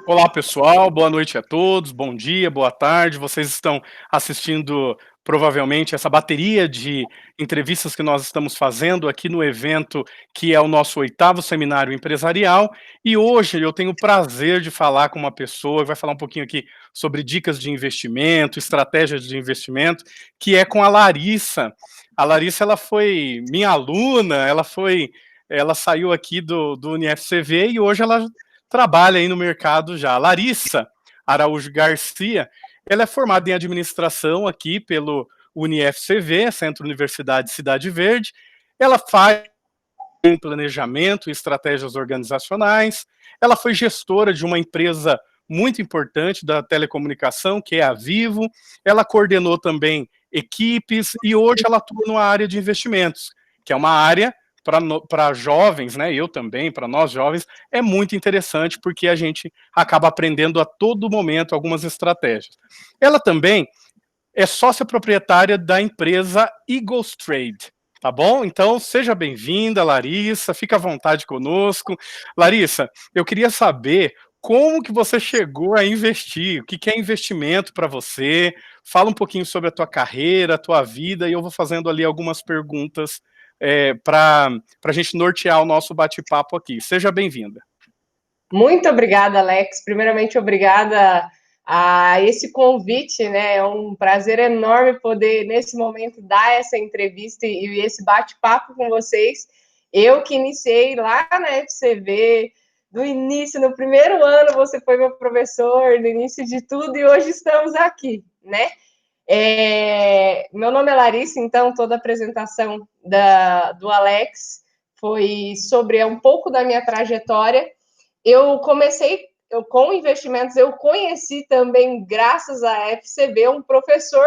Olá, pessoal. Boa noite a todos. Bom dia, boa tarde. Vocês estão assistindo provavelmente essa bateria de entrevistas que nós estamos fazendo aqui no evento, que é o nosso 8º seminário empresarial. E hoje eu tenho o prazer de falar com uma pessoa que vai falar um pouquinho aqui sobre dicas de investimento, estratégias de investimento, que é com a Larissa. A Larissa, ela foi minha aluna, ela saiu aqui do UniFCV e hoje ela trabalha aí no mercado já. Larissa Araújo Garcia, ela é formada em administração aqui pelo UniFCV, Centro Universidade Cidade Verde. Ela faz planejamento e estratégias organizacionais. Ela foi gestora de uma empresa muito importante da telecomunicação, que é a Vivo. Ela coordenou também equipes e hoje ela atua numa área de investimentos, que é uma área para jovens, né? Eu também, para nós jovens, é muito interessante porque a gente acaba aprendendo a todo momento algumas estratégias. Ela também é sócia proprietária da empresa Eagles Trade, tá bom? Então, seja bem-vinda, Larissa, fica à vontade conosco. Larissa, eu queria saber como que você chegou a investir, o que é investimento para você, fala um pouquinho sobre a tua carreira, a tua vida, e eu vou fazendo ali algumas perguntas para a gente nortear o nosso bate-papo aqui. Seja bem-vinda. Muito obrigada, Alex. Primeiramente, obrigada a esse convite, né? É um prazer enorme poder, nesse momento, dar essa entrevista e esse bate-papo com vocês. Eu que iniciei lá na FCV, do início, no primeiro ano, você foi meu professor, no início de tudo, e hoje estamos aqui, né? Meu nome é Larissa, então toda a apresentação do Alex foi sobre um pouco da minha trajetória. Eu comecei com investimentos, eu conheci também, graças à FCB, um professor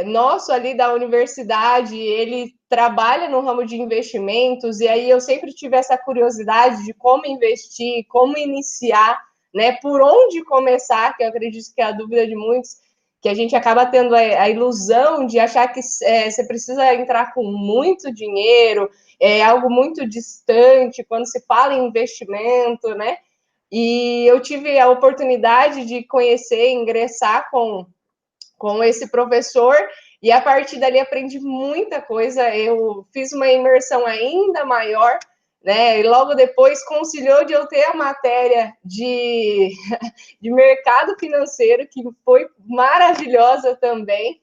nosso ali da universidade, ele trabalha no ramo de investimentos, e aí eu sempre tive essa curiosidade de como investir, como iniciar, né, por onde começar, que eu acredito que é a dúvida de muitos, que a gente acaba tendo a ilusão de achar que você precisa entrar com muito dinheiro, é algo muito distante, quando se fala em investimento, né? E eu tive a oportunidade de conhecer, ingressar com esse professor, e a partir dali aprendi muita coisa. Eu fiz uma imersão ainda maior, né? E logo depois conciliou de eu ter a matéria de mercado financeiro, que foi maravilhosa também,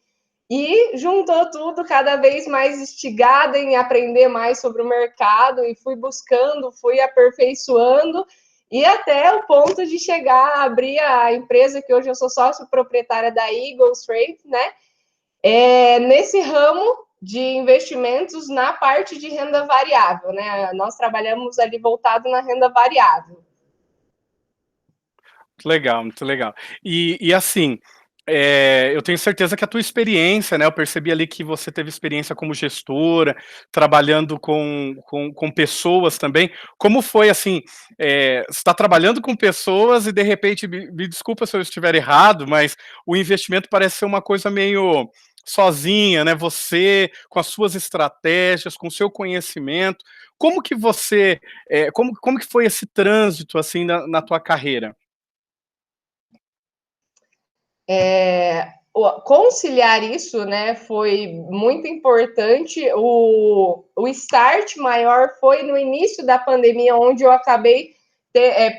e juntou tudo, cada vez mais instigada em aprender mais sobre o mercado, e fui buscando, fui aperfeiçoando, e até o ponto de chegar a abrir a empresa que hoje eu sou sócio proprietária da Eagles Trade, né? Nesse ramo de investimentos na parte de renda variável, né? Nós trabalhamos ali voltado na renda variável. Muito legal, muito legal. E assim, eu tenho certeza que a tua experiência, né, eu percebi ali que você teve experiência como gestora, trabalhando com pessoas também. Como foi assim, você está trabalhando com pessoas e de repente, me desculpa se eu estiver errado, mas o investimento parece ser uma coisa meio sozinha, né? Você com as suas estratégias, com o seu conhecimento. Como que você, como que foi esse trânsito assim na tua carreira? Conciliar isso, né, foi muito importante. O start maior foi no início da pandemia, onde eu acabei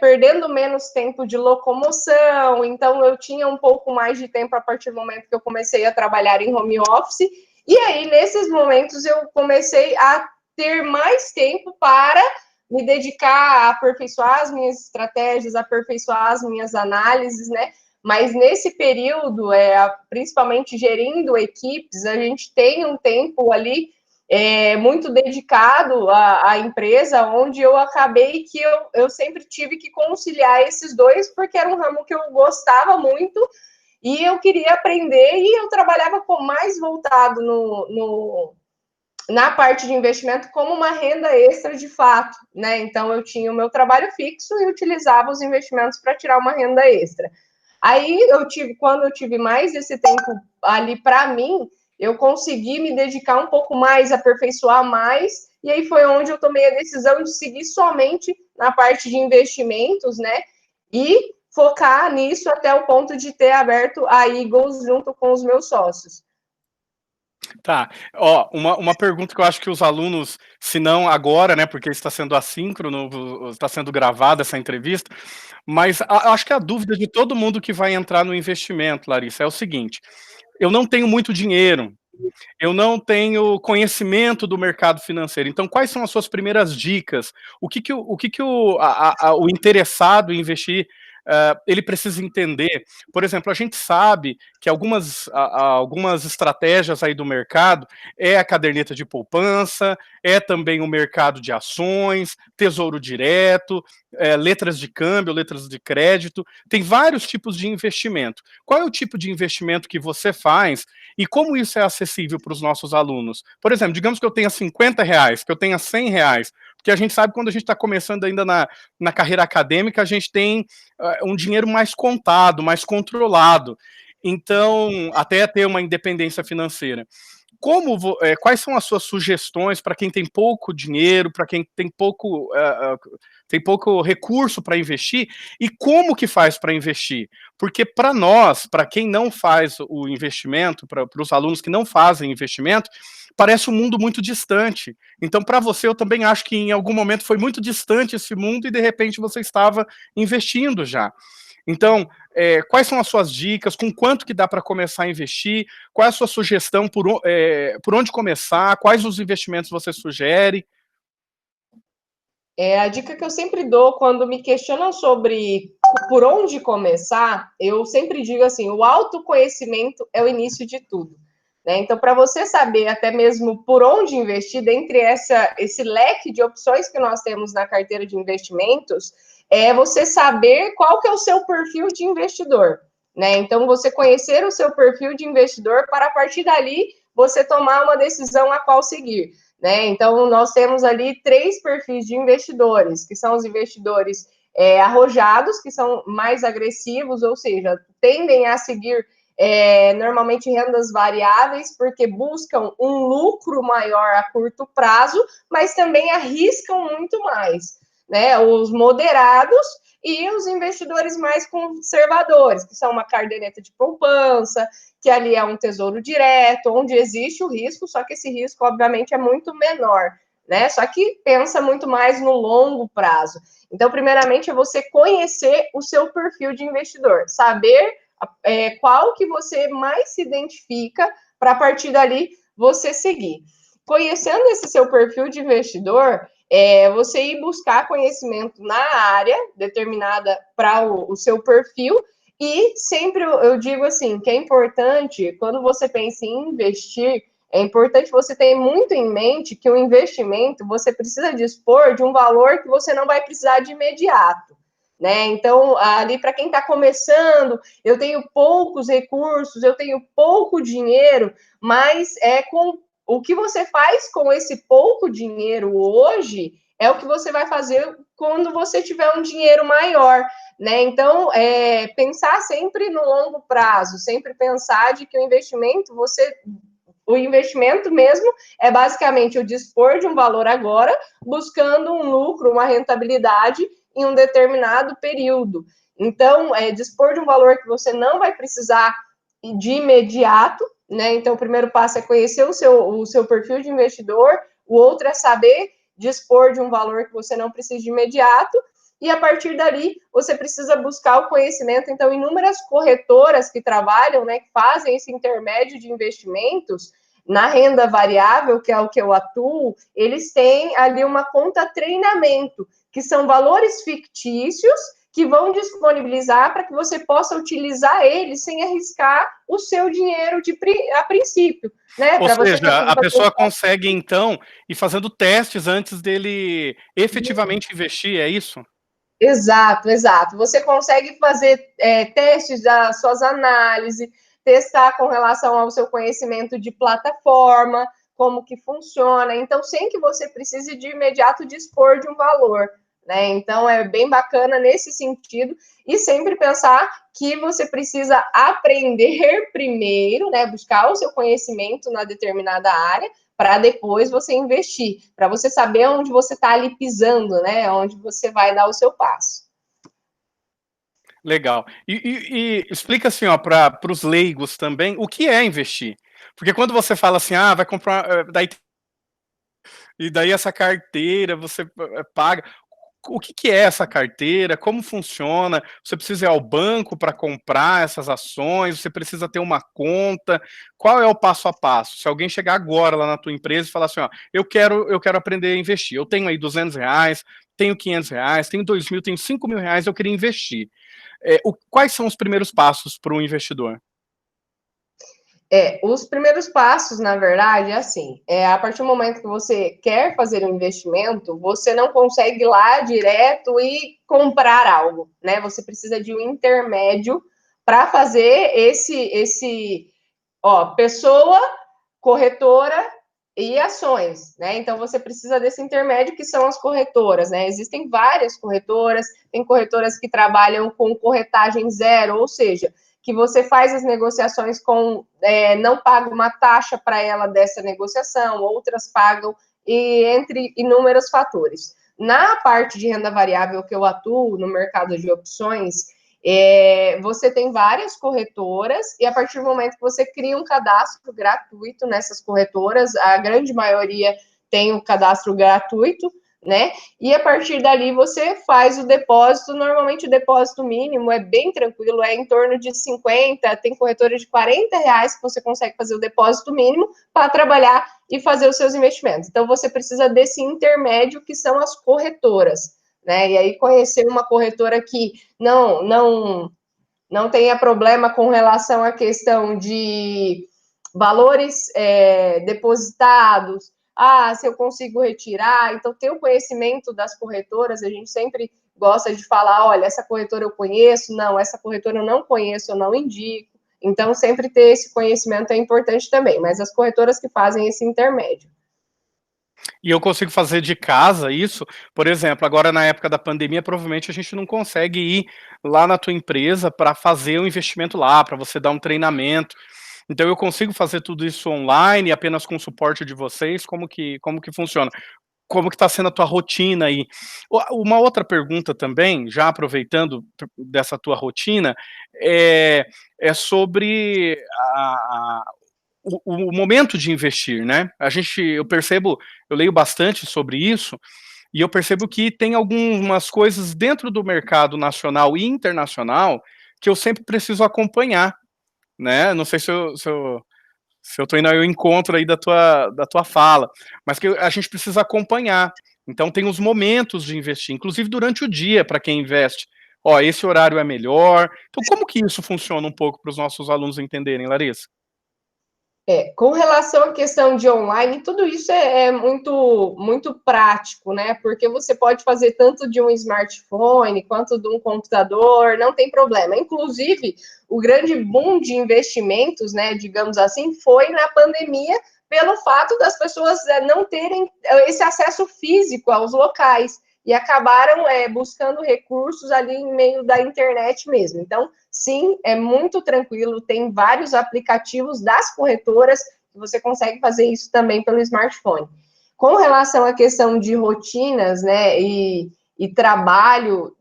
perdendo menos tempo de locomoção, então eu tinha um pouco mais de tempo a partir do momento que eu comecei a trabalhar em home office, e aí nesses momentos eu comecei a ter mais tempo para me dedicar a aperfeiçoar as minhas estratégias, aperfeiçoar as minhas análises, né? Mas nesse período, principalmente gerindo equipes, a gente tem um tempo ali muito dedicado à empresa, onde eu acabei que eu sempre tive que conciliar esses dois, porque era um ramo que eu gostava muito e eu queria aprender, e eu trabalhava mais voltado na parte de investimento como uma renda extra de fato, né? Então eu tinha o meu trabalho fixo e utilizava os investimentos para tirar uma renda extra. Aí quando eu tive mais esse tempo ali para mim, eu consegui me dedicar um pouco mais, aperfeiçoar mais, e aí foi onde eu tomei a decisão de seguir somente na parte de investimentos, né? E focar nisso até o ponto de ter aberto a Eagles junto com os meus sócios. Tá. Ó, uma pergunta que eu acho que os alunos, se não agora, né, porque está sendo assíncrono, está sendo gravada essa entrevista, mas acho que a dúvida de todo mundo que vai entrar no investimento, Larissa, é o seguinte: eu não tenho muito dinheiro, eu não tenho conhecimento do mercado financeiro. Então, quais são as suas primeiras dicas? O interessado em investir, ele precisa entender? Por exemplo, a gente sabe que algumas estratégias aí do mercado é a caderneta de poupança, é também o mercado de ações, tesouro direto, letras de câmbio, letras de crédito. Tem vários tipos de investimento. Qual é o tipo de investimento que você faz e como isso é acessível para os nossos alunos? Por exemplo, digamos que eu tenha R$ 50, que eu tenha R$ 100, porque a gente sabe que quando a gente está começando ainda na carreira acadêmica, a gente tem um dinheiro mais contado, mais controlado. Então, até ter uma independência financeira. Quais são as suas sugestões para quem tem pouco dinheiro, para quem tem pouco recurso para investir, e como que faz para investir? Porque para nós, para quem não faz o investimento, para os alunos que não fazem investimento, parece um mundo muito distante. Então, para você, eu também acho que em algum momento foi muito distante esse mundo e de repente você estava investindo já. Então, quais são as suas dicas? Com quanto que dá para começar a investir? Qual é a sua sugestão? Por onde começar? Quais os investimentos você sugere? A dica que eu sempre dou quando me questionam sobre por onde começar, eu sempre digo assim: o autoconhecimento é o início de tudo. Né? Então, para você saber até mesmo por onde investir, dentre esse leque de opções que nós temos na carteira de investimentos, é você saber qual que é o seu perfil de investidor. Né? Então, você conhecer o seu perfil de investidor para, a partir dali, você tomar uma decisão a qual seguir. Né? Então, nós temos ali 3 perfis de investidores, que são os investidores arrojados, que são mais agressivos, ou seja, tendem a seguir normalmente rendas variáveis, porque buscam um lucro maior a curto prazo, mas também arriscam muito mais. Né? Os moderados e os investidores mais conservadores, que são uma caderneta de poupança, que ali é um tesouro direto, onde existe o risco, só que esse risco, obviamente, é muito menor, né? Só que pensa muito mais no longo prazo. Então, primeiramente, é você conhecer o seu perfil de investidor, saber qual que você mais se identifica para, a partir dali, você seguir. Conhecendo esse seu perfil de investidor, você ir buscar conhecimento na área determinada para o seu perfil. E sempre eu digo assim, que é importante, quando você pensa em investir, é importante você ter muito em mente que o investimento, você precisa dispor de um valor que você não vai precisar de imediato. Né? Então, ali para quem está começando, eu tenho poucos recursos, eu tenho pouco dinheiro, mas com o que você faz com esse pouco dinheiro hoje é o que você vai fazer quando você tiver um dinheiro maior. Né? Então, pensar sempre no longo prazo, sempre pensar de que o investimento mesmo é basicamente o dispor de um valor agora, buscando um lucro, uma rentabilidade em um determinado período. Então, dispor de um valor que você não vai precisar de imediato, né? Então, o primeiro passo é conhecer o seu perfil de investidor, o outro é saber dispor de um valor que você não precisa de imediato, e a partir dali você precisa buscar o conhecimento. Então, inúmeras corretoras que trabalham, né, que fazem esse intermédio de investimentos na renda variável, que é o que eu atuo, eles têm ali uma conta treinamento, que são valores fictícios que vão disponibilizar para que você possa utilizar eles sem arriscar o seu dinheiro a princípio. Né? Ou seja, a pessoa consegue, então, ir fazendo testes antes dele efetivamente investir, é isso? Exato, exato. Você consegue fazer testes das suas análises, testar com relação ao seu conhecimento de plataforma, como que funciona, então sem que você precise de imediato dispor de um valor. Né? Então é bem bacana nesse sentido, e sempre pensar que você precisa aprender primeiro, né? Buscar o seu conhecimento na determinada área, para depois você investir, para você saber onde você está ali pisando, né? Onde você vai dar o seu passo. Legal. E explica assim, ó, para os leigos também, o que é investir? Porque quando você fala assim, ah, vai comprar, daí essa carteira você paga. O que é essa carteira? Como funciona? Você precisa ir ao banco para comprar essas ações? Você precisa ter uma conta? Qual é o passo a passo? Se alguém chegar agora lá na tua empresa e falar assim, ó, eu quero aprender a investir. Eu tenho aí R$ 200, tenho R$ 500, tenho 2.000, tenho R$ 5.000, eu queria investir. Quais são os primeiros passos para um investidor? Os primeiros passos, na verdade, é assim, a partir do momento que você quer fazer um investimento, você não consegue ir lá direto e comprar algo, né? Você precisa de um intermédio para fazer pessoa, corretora e ações, né? Então você precisa desse intermédio que são as corretoras, né? Existem várias corretoras, tem corretoras que trabalham com corretagem zero, ou seja, que você faz as negociações não paga uma taxa para ela dessa negociação, outras pagam, e entre inúmeros fatores. Na parte de renda variável que eu atuo no mercado de opções, você tem várias corretoras, e a partir do momento que você cria um cadastro gratuito nessas corretoras, a grande maioria tem um cadastro gratuito, né? E a partir dali você faz o depósito. Normalmente o depósito mínimo é bem tranquilo, é em torno de 50, tem corretora de R$ 40 que você consegue fazer o depósito mínimo para trabalhar e fazer os seus investimentos. Então você precisa desse intermédio que são as corretoras, né? E aí conhecer uma corretora que não tenha problema com relação à questão de valores depositados, se eu consigo retirar. Então, ter o conhecimento das corretoras, a gente sempre gosta de falar, olha, essa corretora eu conheço, não, essa corretora eu não conheço, eu não indico. Então, sempre ter esse conhecimento é importante também, mas as corretoras que fazem esse intermédio. E eu consigo fazer de casa isso, por exemplo, agora na época da pandemia, provavelmente a gente não consegue ir lá na tua empresa para fazer o investimento lá, para você dar um treinamento. Então eu consigo fazer tudo isso online, apenas com o suporte de vocês? Como que funciona? Como que está sendo a tua rotina aí? Uma outra pergunta também, já aproveitando dessa tua rotina, é sobre o momento de investir, né? Eu leio bastante sobre isso, e eu percebo que tem algumas coisas dentro do mercado nacional e internacional que eu sempre preciso acompanhar, né? Não sei se eu tô indo ao encontro aí da tua fala, mas que a gente precisa acompanhar. Então tem os momentos de investir, inclusive durante o dia, para quem investe. Ó, esse horário é melhor. Então, como que isso funciona um pouco para os nossos alunos entenderem, Larissa? Com relação à questão de online, tudo isso é muito, muito prático, né? Porque você pode fazer tanto de um smartphone quanto de um computador, não tem problema. Inclusive, o grande boom de investimentos, né, digamos assim, foi na pandemia, pelo fato das pessoas não terem esse acesso físico aos locais e acabaram buscando recursos ali em meio da internet mesmo. Então, sim, é muito tranquilo, tem vários aplicativos das corretoras que você consegue fazer isso também pelo smartphone. Com relação à questão de rotinas, né, e trabalho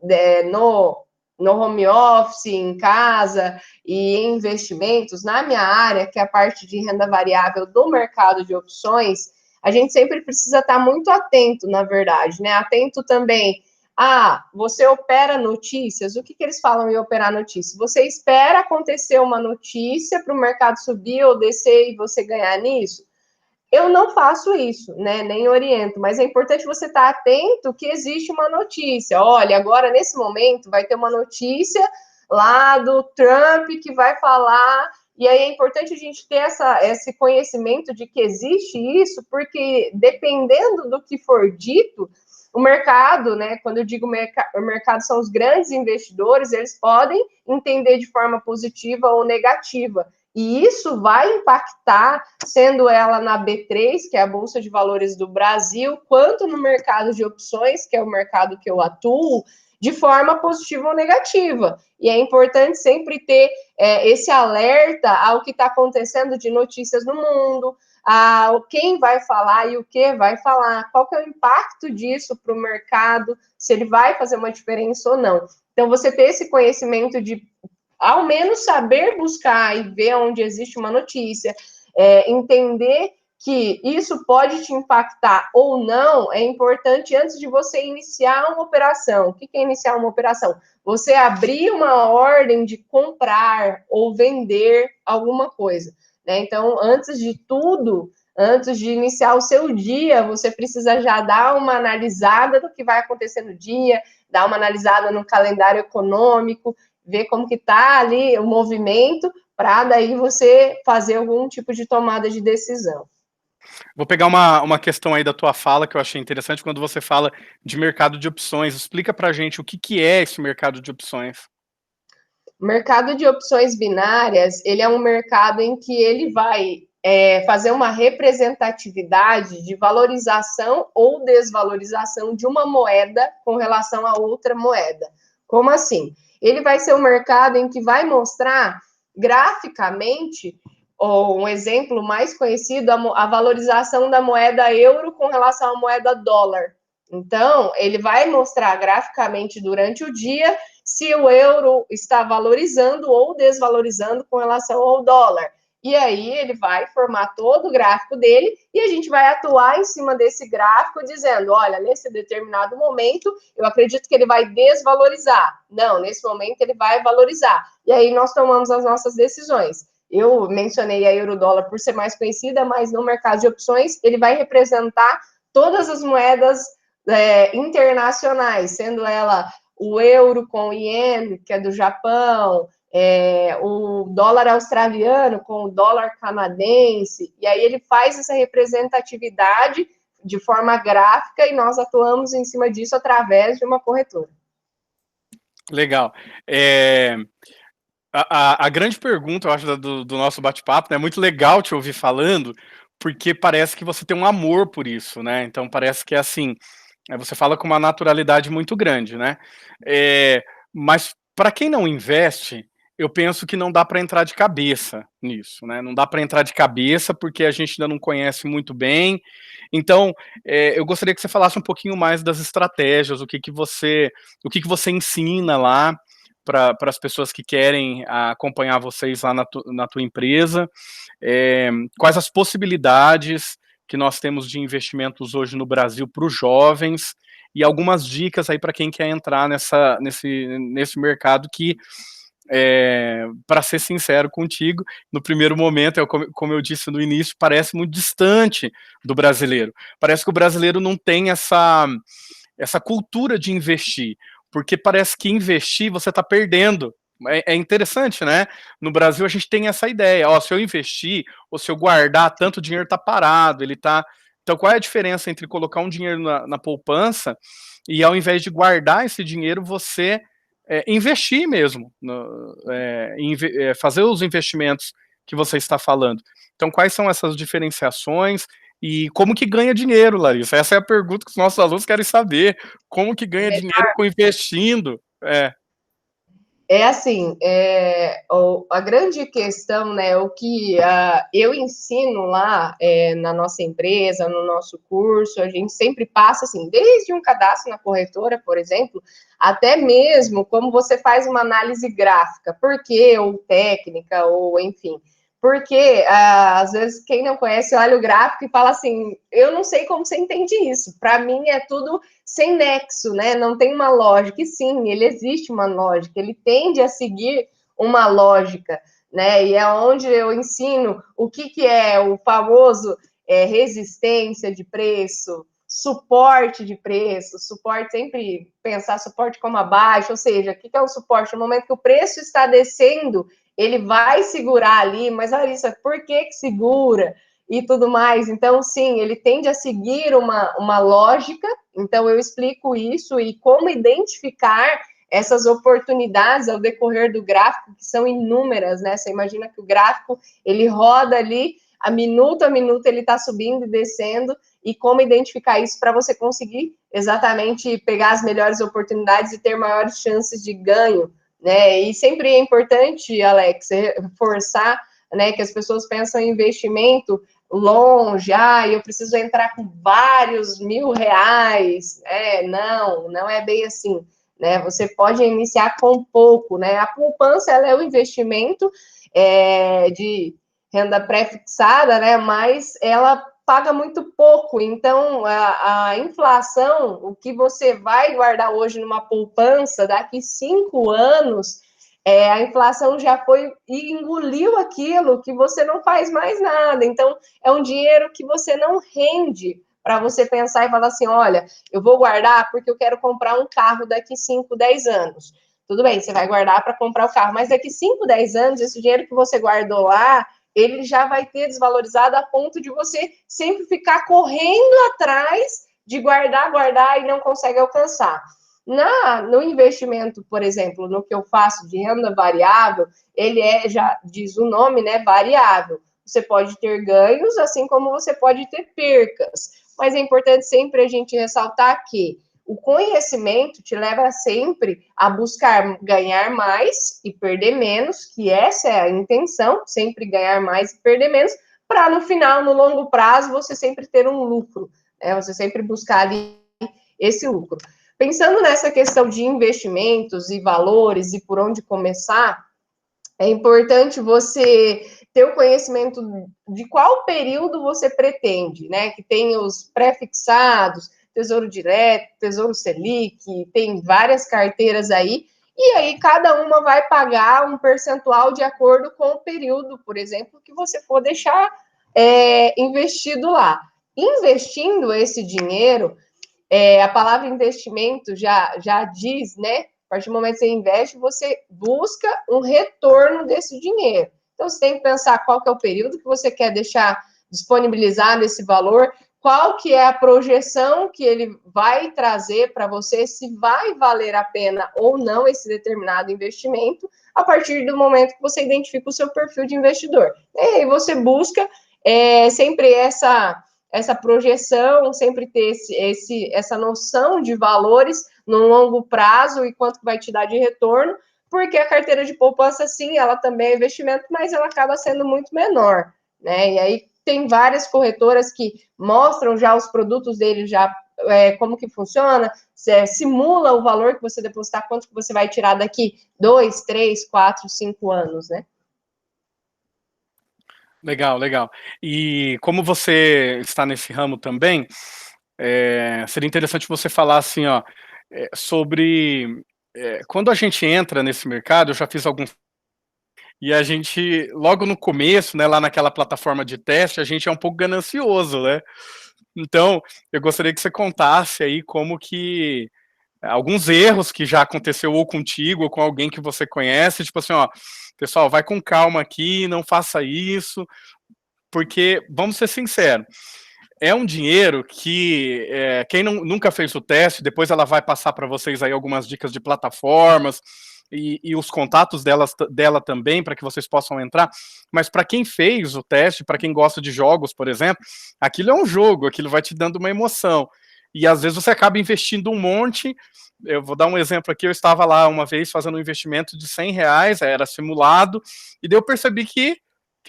no home office, em casa e em investimentos, na minha área, que é a parte de renda variável do mercado de opções, a gente sempre precisa estar muito atento, na verdade, né? Atento também. Você opera notícias. O que eles falam em operar notícias? Você espera acontecer uma notícia para o mercado subir ou descer e você ganhar nisso? Eu não faço isso, né? Nem oriento, mas é importante você estar atento que existe uma notícia. Olha, agora nesse momento vai ter uma notícia lá do Trump que vai falar, e aí é importante a gente ter esse conhecimento de que existe isso, porque dependendo do que for dito, o mercado, né? Quando eu digo o mercado, são os grandes investidores, eles podem entender de forma positiva ou negativa. E isso vai impactar, sendo ela na B3, que é a Bolsa de Valores do Brasil, quanto no mercado de opções, que é o mercado que eu atuo, de forma positiva ou negativa. E é importante sempre ter esse alerta ao que está acontecendo de notícias no mundo, quem vai falar e o que vai falar, qual que é o impacto disso para o mercado, se ele vai fazer uma diferença ou não. Então, você ter esse conhecimento de, ao menos, saber buscar e ver onde existe uma notícia, entender que isso pode te impactar ou não, é importante antes de você iniciar uma operação. O que é iniciar uma operação? Você abrir uma ordem de comprar ou vender alguma coisa, né? Então, antes de tudo, antes de iniciar o seu dia, você precisa já dar uma analisada do que vai acontecer no dia, dar uma analisada no calendário econômico, ver como que está ali o movimento, para daí você fazer algum tipo de tomada de decisão. Vou pegar uma questão aí da tua fala que eu achei interessante quando você fala de mercado de opções. Explica pra gente o que é esse mercado de opções. O mercado de opções binárias, ele é um mercado em que ele vai fazer uma representatividade de valorização ou desvalorização de uma moeda com relação a outra moeda. Como assim? Ele vai ser um mercado em que vai mostrar graficamente, ou um exemplo mais conhecido, a valorização da moeda euro com relação à moeda dólar. Então, ele vai mostrar graficamente durante o dia se o euro está valorizando ou desvalorizando com relação ao dólar. E aí ele vai formar todo o gráfico dele e a gente vai atuar em cima desse gráfico dizendo, olha, nesse determinado momento eu acredito que ele vai desvalorizar. Não, nesse momento ele vai valorizar. E aí nós tomamos as nossas decisões. Eu mencionei a euro-dólar por ser mais conhecida, mas no mercado de opções ele vai representar todas as moedas internacionais, sendo ela o euro com o iene, que é do Japão, o dólar australiano com o dólar canadense, e aí ele faz essa representatividade de forma gráfica e nós atuamos em cima disso através de uma corretora. Legal. A grande pergunta, eu acho, do nosso bate-papo, né? É muito legal te ouvir falando, porque parece que você tem um amor por isso, né? Então parece que é assim, você fala com uma naturalidade muito grande, né? Mas para quem não investe, eu penso que não dá para entrar de cabeça nisso, né? Não dá para entrar de cabeça porque a gente ainda não conhece muito bem. Então, eu gostaria que você falasse um pouquinho mais das estratégias, o que você ensina lá para as pessoas que querem acompanhar vocês lá na tua empresa, quais as possibilidades que nós temos de investimentos hoje no Brasil para os jovens, e algumas dicas aí para quem quer entrar nesse mercado que, para ser sincero contigo, no primeiro momento, como eu disse no início, parece muito distante do brasileiro. Parece que o brasileiro não tem essa cultura de investir, porque parece que investir você está perdendo. É interessante, né? No Brasil a gente tem essa ideia, se eu investir ou se eu guardar, tanto o dinheiro está parado, ele está... Então qual é a diferença entre colocar um dinheiro na poupança e ao invés de guardar esse dinheiro, você investir mesmo, fazer os investimentos que você está falando. Então quais são essas diferenciações e como que ganha dinheiro, Larissa? Essa é a pergunta que os nossos alunos querem saber. Como que ganha dinheiro com investindo? Assim, a grande questão, né, o que eu ensino lá na nossa empresa, no nosso curso, a gente sempre passa, assim, desde um cadastro na corretora, por exemplo, até mesmo como você faz uma análise gráfica, por quê, ou técnica, ou enfim. Porque, às vezes, quem não conhece olha o gráfico e fala assim, eu não sei como você entende isso, para mim é tudo sem nexo, né? Não tem uma lógica. E sim, ele existe uma lógica, ele tende a seguir uma lógica, né? E é onde eu ensino o que é o famoso resistência de preço, suporte de preço, suporte, sempre pensar suporte como abaixo, ou seja, o que é o suporte? No momento que o preço está descendo, ele vai segurar ali, mas olha isso, por que segura? E tudo mais. Então, sim, ele tende a seguir uma lógica. Então, eu explico isso e como identificar essas oportunidades ao decorrer do gráfico, que são inúmeras, né? Você imagina que o gráfico, ele roda ali, a minuto ele está subindo e descendo, e como identificar isso para você conseguir exatamente pegar as melhores oportunidades e ter maiores chances de ganho, né? E sempre é importante, Alex, reforçar, né, que as pessoas pensam em investimento longe, eu preciso entrar com vários R$ 1.000, não é bem assim, né? Você pode iniciar com pouco, né? A poupança, ela é um investimento de renda pré-fixada, né? Mas ela paga muito pouco, então a inflação, o que você vai guardar hoje numa poupança, daqui 5 anos, a inflação já foi e engoliu aquilo que você não faz mais nada. Então, é um dinheiro que você não rende para você pensar e falar assim: olha, eu vou guardar porque eu quero comprar um carro daqui 5, 10 anos. Tudo bem, você vai guardar para comprar o carro, mas daqui 5, 10 anos, esse dinheiro que você guardou lá, ele já vai ter desvalorizado a ponto de você sempre ficar correndo atrás de guardar, guardar e não consegue alcançar. No investimento, por exemplo, no que eu faço de renda variável, ele já diz o nome, né, variável. Você pode ter ganhos, assim como você pode ter percas. Mas é importante sempre a gente ressaltar que o conhecimento te leva sempre a buscar ganhar mais e perder menos, que essa é a intenção, sempre ganhar mais e perder menos, para no final, no longo prazo, você sempre ter um lucro, né? Você sempre buscar ali esse lucro. Pensando nessa questão de investimentos e valores e por onde começar, é importante você ter o conhecimento de qual período você pretende, né? Que tem os pré-fixados, Tesouro Direto, Tesouro Selic, tem várias carteiras aí, e aí cada uma vai pagar um percentual de acordo com o período, por exemplo, que você for deixar investido lá. Investindo esse dinheiro, a palavra investimento já diz, né? A partir do momento que você investe, você busca um retorno desse dinheiro. Então, você tem que pensar qual que é o período que você quer deixar disponibilizado esse valor, qual que é a projeção que ele vai trazer para você, se vai valer a pena ou não esse determinado investimento, a partir do momento que você identifica o seu perfil de investidor. E aí você busca sempre essa projeção, sempre ter essa noção de valores no longo prazo e quanto vai te dar de retorno, porque a carteira de poupança, sim, ela também é investimento, mas ela acaba sendo muito menor, né? E aí tem várias corretoras que mostram já os produtos deles, já como que funciona, simula o valor que você depositar, quanto que você vai tirar daqui 2, 3, 4, 5 anos, né? Legal, legal. E como você está nesse ramo também, seria interessante você falar assim, ó, sobre quando a gente entra nesse mercado, eu já fiz alguns, e a gente, logo no começo, né, lá naquela plataforma de teste, a gente é um pouco ganancioso, né? Então, eu gostaria que você contasse aí como que alguns erros que já aconteceu ou contigo ou com alguém que você conhece, tipo assim, ó, pessoal, vai com calma aqui, não faça isso, porque, vamos ser sinceros, é um dinheiro que quem nunca fez o teste, depois ela vai passar para vocês aí algumas dicas de plataformas e os contatos dela também, para que vocês possam entrar, mas para quem fez o teste, para quem gosta de jogos, por exemplo, aquilo é um jogo, aquilo vai te dando uma emoção, e às vezes você acaba investindo um monte. Eu vou dar um exemplo aqui, eu estava lá uma vez fazendo um investimento de R$ 100, era simulado, e daí eu percebi que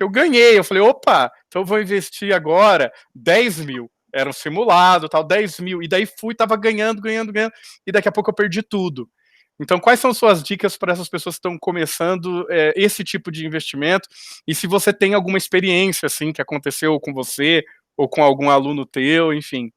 eu ganhei. Eu falei, opa, então eu vou investir agora 10 mil. Era um simulado, tal, 10 mil. E daí fui, tava ganhando, ganhando, ganhando. E daqui a pouco eu perdi tudo. Então, quais são suas dicas para essas pessoas que estão começando esse tipo de investimento? E se você tem alguma experiência, assim, que aconteceu com você, ou com algum aluno teu, enfim.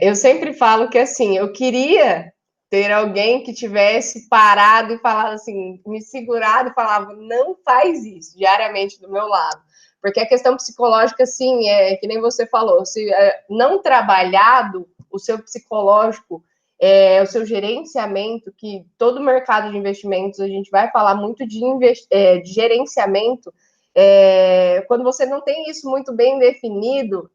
Eu sempre falo que, assim, eu queria ter alguém que tivesse parado e falado assim, me segurado e falava, não faz isso, diariamente do meu lado. Porque a questão psicológica, assim, que nem você falou, se não trabalhado, o seu psicológico, o seu gerenciamento, que todo mercado de investimentos, a gente vai falar muito de gerenciamento, quando você não tem isso muito bem definido,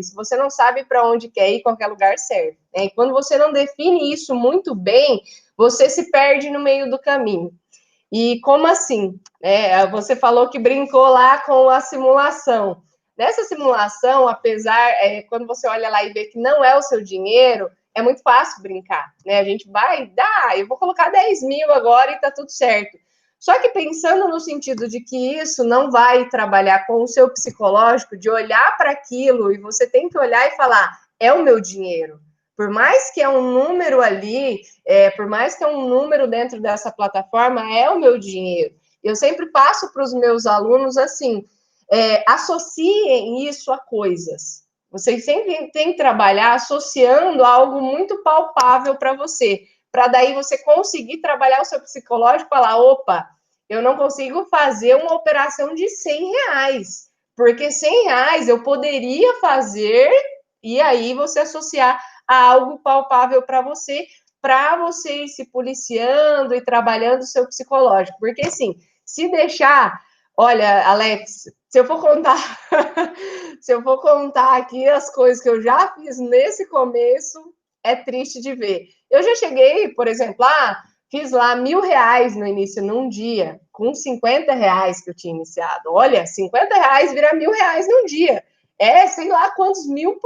se você não sabe para onde quer ir, qualquer lugar serve. Né? E quando você não define isso muito bem, você se perde no meio do caminho. E como assim? Você falou que brincou lá com a simulação. Nessa simulação, apesar, quando você olha lá e vê que não é o seu dinheiro, é muito fácil brincar. Né? A gente vai, eu vou colocar 10 mil agora e tá tudo certo. Só que pensando no sentido de que isso não vai trabalhar com o seu psicológico, de olhar para aquilo e você tem que olhar e falar, é o meu dinheiro. Por mais que é um número ali, por mais que é um número dentro dessa plataforma, é o meu dinheiro. Eu sempre passo para os meus alunos assim, associem isso a coisas. Vocês sempre têm que trabalhar associando algo muito palpável para você, para daí você conseguir trabalhar o seu psicológico e falar, opa, eu não consigo fazer uma operação de R$100, porque R$100 eu poderia fazer, e aí você associar a algo palpável para você ir se policiando e trabalhando o seu psicológico. Porque, assim, se deixar... Olha, Alex, se eu for contar se eu for contar aqui as coisas que eu já fiz nesse começo, é triste de ver. Eu já cheguei, por exemplo, fiz lá R$1.000 no início, num dia, com R$50 que eu tinha iniciado. Olha, R$50 vira R$1.000 num dia. Sei lá quantos 1000%.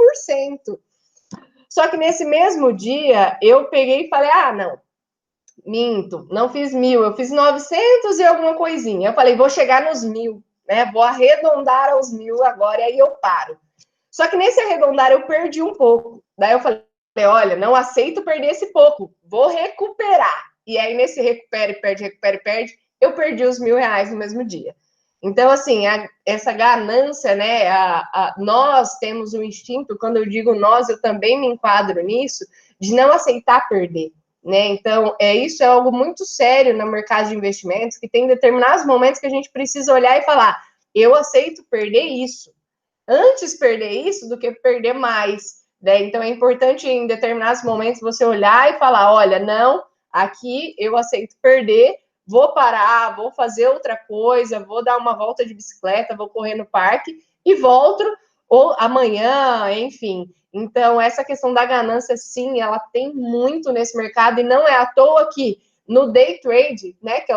Só que nesse mesmo dia, eu peguei e falei, não, minto, não fiz 1000, eu fiz 900 e alguma coisinha. Eu falei, vou chegar nos 1000, né? Vou arredondar aos 1000 agora, e aí eu paro. Só que nesse arredondar eu perdi um pouco. Daí eu falei, olha, não aceito perder esse pouco, vou recuperar. E aí nesse recupera e perde, eu perdi os R$1.000 no mesmo dia. Então, assim, essa ganância, né? Nós temos um instinto, quando eu digo nós, eu também me enquadro nisso, de não aceitar perder. Né? Então, isso é algo muito sério no mercado de investimentos, que tem determinados momentos que a gente precisa olhar e falar, eu aceito perder isso. Antes perder isso do que perder mais. Né? Então, é importante em determinados momentos você olhar e falar, olha, não, aqui eu aceito perder, vou parar, vou fazer outra coisa, vou dar uma volta de bicicleta, vou correr no parque e volto ou amanhã, enfim. Então, essa questão da ganância, sim, ela tem muito nesse mercado, e não é à toa que no day trade, né, que é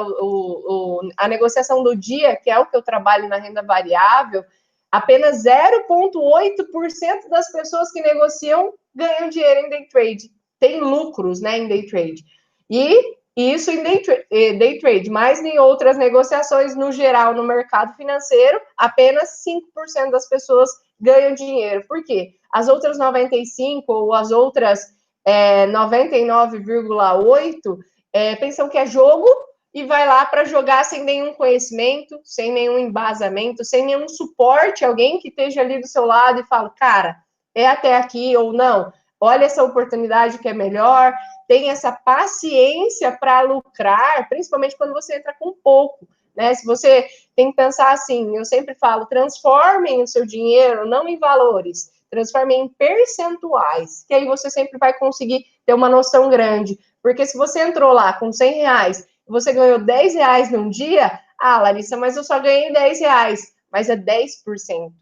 a negociação do dia, que é o que eu trabalho na renda variável, apenas 0,8% das pessoas que negociam ganham dinheiro em day trade. Tem lucros, né, em day trade. E isso em day trade, mas em outras negociações, no geral, no mercado financeiro, apenas 5% das pessoas ganham dinheiro. Por quê? As outras 95% ou as outras 99,8% pensam que é jogo e vai lá para jogar sem nenhum conhecimento, sem nenhum embasamento, sem nenhum suporte, alguém que esteja ali do seu lado e fala, cara, é até aqui ou não, olha essa oportunidade que é melhor, tem essa paciência para lucrar, principalmente quando você entra com pouco, né? Se você tem que pensar assim, eu sempre falo, transformem o seu dinheiro não em valores, transformem em percentuais, que aí você sempre vai conseguir ter uma noção grande. Porque se você entrou lá com R$100, você ganhou R$10 num dia, Larissa, mas eu só ganhei R$10, mas é 10%.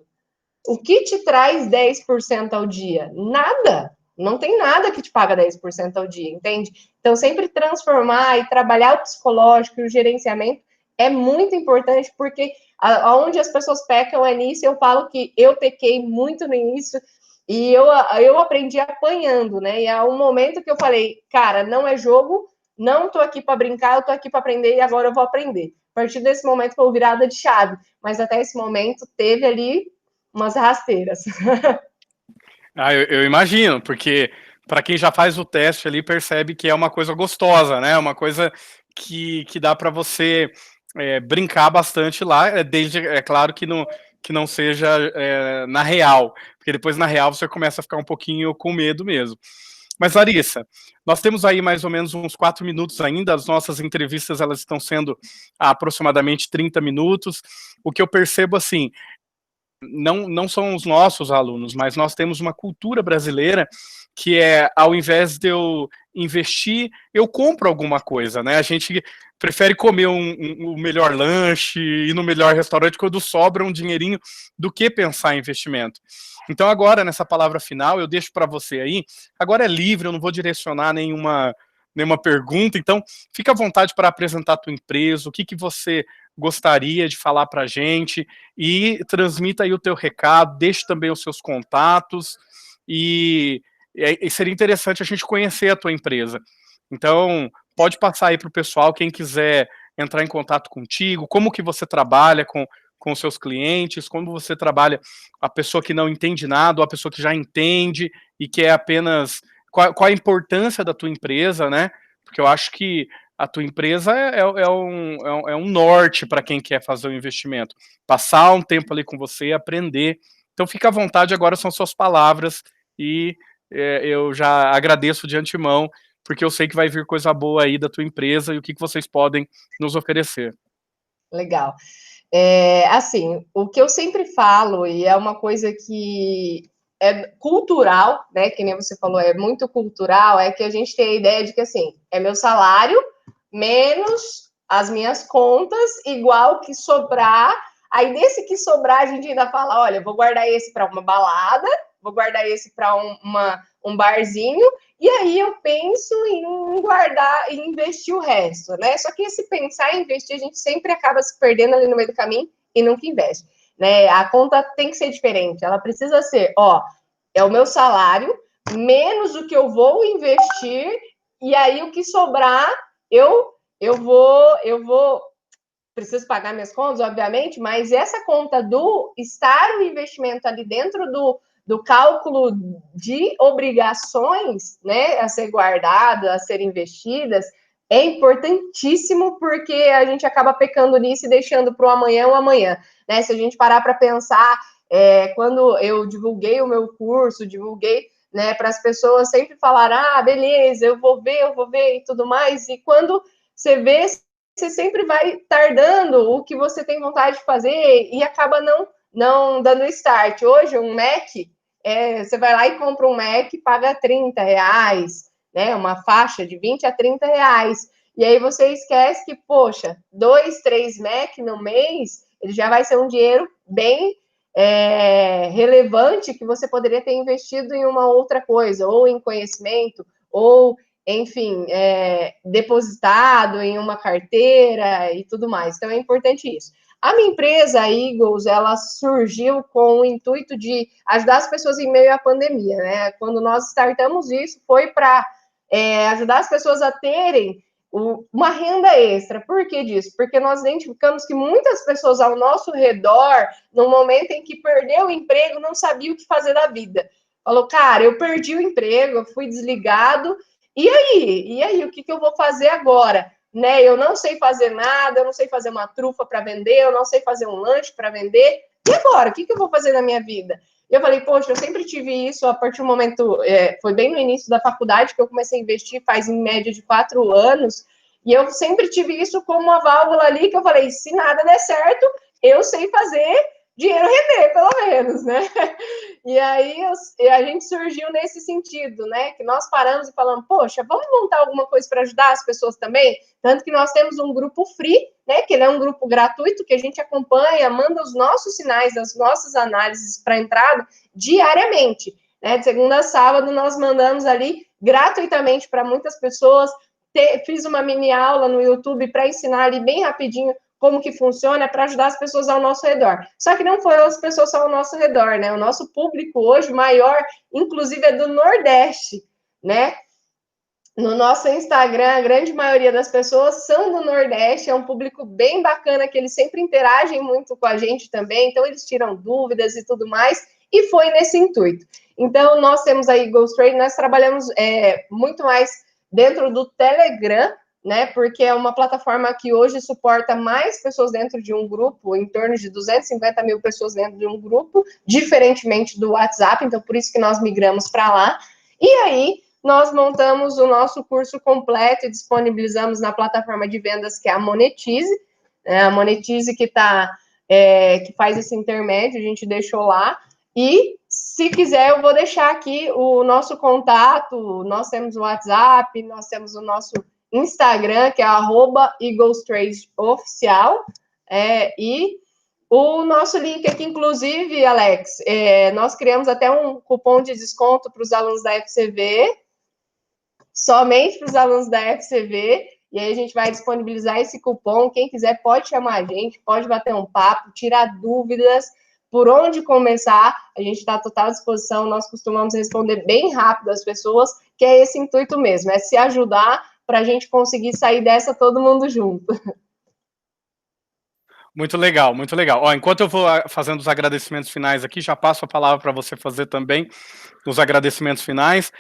O que te traz 10% ao dia? Nada. Não tem nada que te paga 10% ao dia, entende? Então, sempre transformar e trabalhar o psicológico e o gerenciamento é muito importante, porque onde as pessoas pecam é nisso. Eu falo que eu pequei muito no início e eu aprendi apanhando, né? E há um momento que eu falei, cara, não é jogo, não tô aqui para brincar, eu tô aqui para aprender e agora eu vou aprender. A partir desse momento foi virada de chave, mas até esse momento teve ali umas rasteiras. Eu imagino, porque para quem já faz o teste ali percebe que é uma coisa gostosa, né? Uma coisa que dá para você brincar bastante lá, desde, é claro que não seja na real, porque depois na real você começa a ficar um pouquinho com medo mesmo. Mas, Larissa, nós temos aí mais ou menos uns 4 minutos ainda, as nossas entrevistas elas estão sendo há aproximadamente 30 minutos, o que eu percebo assim, não são os nossos alunos, mas nós temos uma cultura brasileira que ao invés de eu investir, eu compro alguma coisa, né? A gente prefere comer o melhor lanche, ir no melhor restaurante quando sobra um dinheirinho, do que pensar em investimento. Então agora, nessa palavra final, eu deixo para você aí, agora é livre, eu não vou direcionar nenhuma pergunta, então fica à vontade para apresentar a tua empresa, o que você gostaria de falar para a gente, e transmita aí o teu recado, deixe também os seus contatos, e seria interessante a gente conhecer a tua empresa. Então, pode passar aí para o pessoal, quem quiser entrar em contato contigo? Como que você trabalha com os seus clientes? Como você trabalha a pessoa que não entende nada ou a pessoa que já entende e que é apenas... Qual a importância da tua empresa, né? Porque eu acho que a tua empresa é um norte para quem quer fazer o investimento. Passar um tempo ali com você e aprender. Então fica à vontade, agora são suas palavras e eu já agradeço de antemão, porque eu sei que vai vir coisa boa aí da tua empresa e o que vocês podem nos oferecer. Legal. Assim, o que eu sempre falo, e é uma coisa que é cultural, né, que nem você falou, é muito cultural, é que a gente tem a ideia de que, assim, é meu salário menos as minhas contas, igual que sobrar. Aí, desse que sobrar, a gente ainda fala, olha, vou guardar esse para uma balada, vou guardar esse para um barzinho, e aí eu penso em guardar e investir o resto, né? Só que esse pensar em investir, a gente sempre acaba se perdendo ali no meio do caminho e nunca investe, né? A conta tem que ser diferente, ela precisa ser, ó, é o meu salário menos o que eu vou investir, e aí o que sobrar, eu vou preciso pagar minhas contas, obviamente, mas essa conta do estar o investimento ali dentro do cálculo de obrigações, né, a ser guardado, a ser investidas, é importantíssimo, porque a gente acaba pecando nisso e deixando para o amanhã, né? Se a gente parar para pensar, quando eu divulguei o meu curso, né, para as pessoas sempre falar, ah, beleza, eu vou ver e tudo mais, e quando você vê, você sempre vai tardando o que você tem vontade de fazer e acaba não dando start. Hoje, um Mac, você vai lá e compra um Mac, paga R$30, né? Uma faixa de 20 a 30 reais. E aí você esquece que, poxa, 2, 3 Mac no mês, ele já vai ser um dinheiro bem relevante que você poderia ter investido em uma outra coisa, ou em conhecimento, ou enfim, depositado em uma carteira e tudo mais. Então, é importante isso. A minha empresa, a Eagles, ela surgiu com o intuito de ajudar as pessoas em meio à pandemia, né? Quando nós startamos isso, foi para ajudar as pessoas a terem uma renda extra. Por que disso? Porque nós identificamos que muitas pessoas ao nosso redor, no momento em que perdeu o emprego, não sabia o que fazer da vida. Falou, cara, eu perdi o emprego, eu fui desligado, e aí, o que eu vou fazer agora? Né? Eu não sei fazer nada, eu não sei fazer uma trufa para vender, eu não sei fazer um lanche para vender. E agora? O que eu vou fazer na minha vida? E eu falei, poxa, eu sempre tive isso a partir do momento... foi bem no início da faculdade que eu comecei a investir, faz em média de 4 anos, e eu sempre tive isso como uma válvula ali, que eu falei, se nada der certo, eu sei fazer dinheiro render, pelo menos, né? E aí a gente surgiu nesse sentido, né? Que nós paramos e falamos, poxa, vamos montar alguma coisa para ajudar as pessoas também? Tanto que nós temos um grupo free, né? Que ele é um grupo gratuito, que a gente acompanha, manda os nossos sinais, as nossas análises para entrada diariamente. Né? De segunda a sábado, nós mandamos ali gratuitamente para muitas pessoas. Fiz uma mini aula no YouTube para ensinar ali bem rapidinho como que funciona para ajudar as pessoas ao nosso redor. Só que não foram as pessoas só ao nosso redor, né? O nosso público hoje maior, inclusive, é do Nordeste, né? No nosso Instagram, a grande maioria das pessoas são do Nordeste, é um público bem bacana, que eles sempre interagem muito com a gente também, então eles tiram dúvidas e tudo mais, e foi nesse intuito. Então, nós temos aí Eagles Trade, nós trabalhamos muito mais dentro do Telegram, né? Porque é uma plataforma que hoje suporta mais pessoas dentro de um grupo, em torno de 250 mil pessoas dentro de um grupo, diferentemente do WhatsApp, então por isso que nós migramos para lá. E aí, nós montamos o nosso curso completo e disponibilizamos na plataforma de vendas que é a Monetize, né? A Monetize que faz esse intermédio, a gente deixou lá. E, se quiser, eu vou deixar aqui o nosso contato, nós temos o WhatsApp, nós temos o nosso Instagram, que é @EaglesTradeOficial, e o nosso link aqui, inclusive, Alex, nós criamos até um cupom de desconto para os alunos da FCV, somente para os alunos da FCV, e aí a gente vai disponibilizar esse cupom. Quem quiser pode chamar a gente, pode bater um papo, tirar dúvidas, por onde começar, a gente está à total disposição, nós costumamos responder bem rápido às pessoas, que é esse intuito mesmo, é se ajudar para a gente conseguir sair dessa todo mundo junto. Muito legal, muito legal. Ó, enquanto eu vou fazendo os agradecimentos finais aqui, já passo a palavra para você fazer também os agradecimentos finais.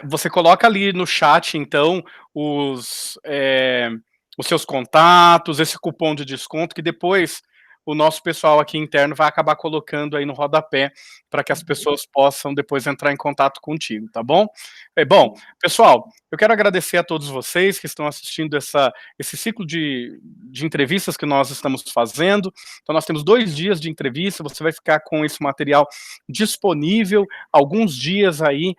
Você coloca ali no chat, então, os seus contatos, esse cupom de desconto, que depois o nosso pessoal aqui interno vai acabar colocando aí no rodapé, para que as pessoas possam depois entrar em contato contigo, tá bom? Bom, pessoal, eu quero agradecer a todos vocês que estão assistindo esse ciclo de entrevistas que nós estamos fazendo. Então, nós temos 2 dias de entrevista, você vai ficar com esse material disponível, alguns dias aí,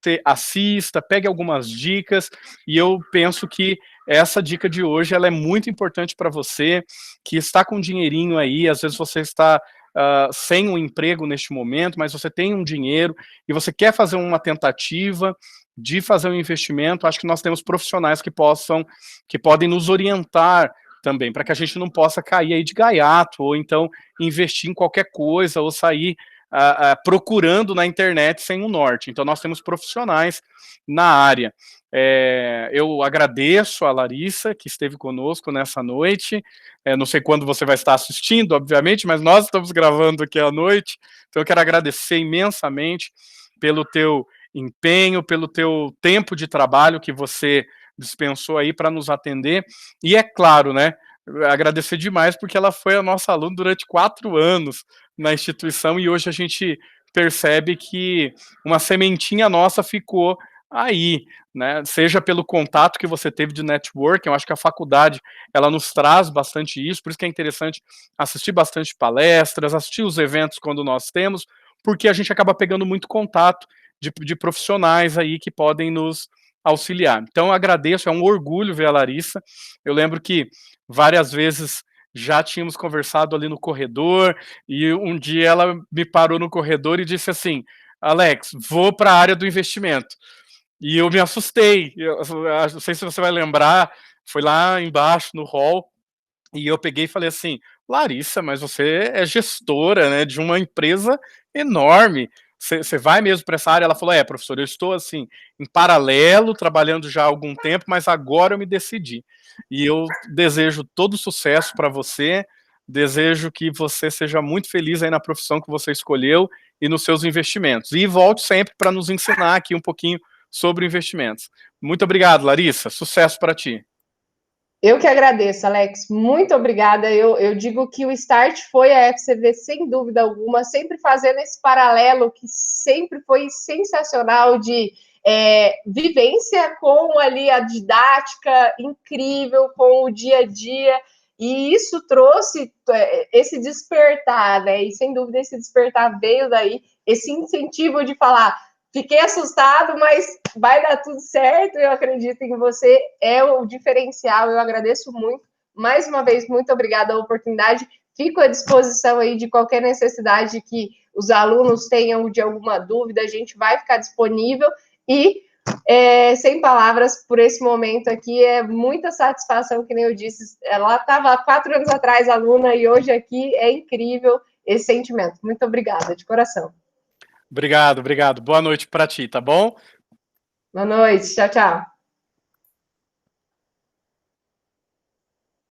você assista, pegue algumas dicas, e eu penso que essa dica de hoje, ela é muito importante para você, que está com um dinheirinho aí, às vezes você está sem um emprego neste momento, mas você tem um dinheiro, e você quer fazer uma tentativa de fazer um investimento. Acho que nós temos profissionais que podem nos orientar também, para que a gente não possa cair aí de gaiato, ou então investir em qualquer coisa, ou sair procurando na internet sem um norte. Então, nós temos profissionais na área. Eu agradeço a Larissa, que esteve conosco nessa noite. Não sei quando você vai estar assistindo, obviamente, mas nós estamos gravando aqui à noite. Então, eu quero agradecer imensamente pelo teu empenho, pelo teu tempo de trabalho que você dispensou aí para nos atender. E é claro, né, agradecer demais, porque ela foi a nossa aluna durante 4 anos na instituição, e hoje a gente percebe que uma sementinha nossa ficou aí, né? Seja pelo contato que você teve de networking. Eu acho que a faculdade, ela nos traz bastante isso, por isso que é interessante assistir bastante palestras, assistir os eventos quando nós temos, porque a gente acaba pegando muito contato de profissionais aí que podem nos auxiliar. Então, eu agradeço, é um orgulho ver a Larissa. Eu lembro que várias vezes já tínhamos conversado ali no corredor, e um dia ela me parou no corredor e disse assim: Alex, vou para a área do investimento. E eu me assustei, eu não sei se você vai lembrar, foi lá embaixo no hall, e eu peguei e falei assim: Larissa, mas você é gestora, né, de uma empresa enorme, você vai mesmo para essa área? Ela falou: professor, eu estou assim, em paralelo, trabalhando já há algum tempo, mas agora eu me decidi. E eu desejo todo sucesso para você, desejo que você seja muito feliz aí na profissão que você escolheu e nos seus investimentos. E volte sempre para nos ensinar aqui um pouquinho sobre investimentos. Muito obrigado, Larissa, sucesso para ti. Eu que agradeço, Alex. Muito obrigada. Eu digo que o start foi a FCV, sem dúvida alguma, sempre fazendo esse paralelo que sempre foi sensacional de vivência com ali a didática incrível, com o dia a dia. E isso trouxe esse despertar, né? E sem dúvida esse despertar veio daí, esse incentivo de falar: fiquei assustado, mas vai dar tudo certo, eu acredito em você, é o diferencial, eu agradeço muito. Mais uma vez, muito obrigada a oportunidade. Fico à disposição aí de qualquer necessidade que os alunos tenham de alguma dúvida, a gente vai ficar disponível. E, sem palavras por esse momento aqui, é muita satisfação, que nem eu disse, ela estava 4 anos atrás, aluna, e hoje aqui é incrível esse sentimento. Muito obrigada, de coração. Obrigado, obrigado. Boa noite para ti, tá bom? Boa noite, tchau, tchau.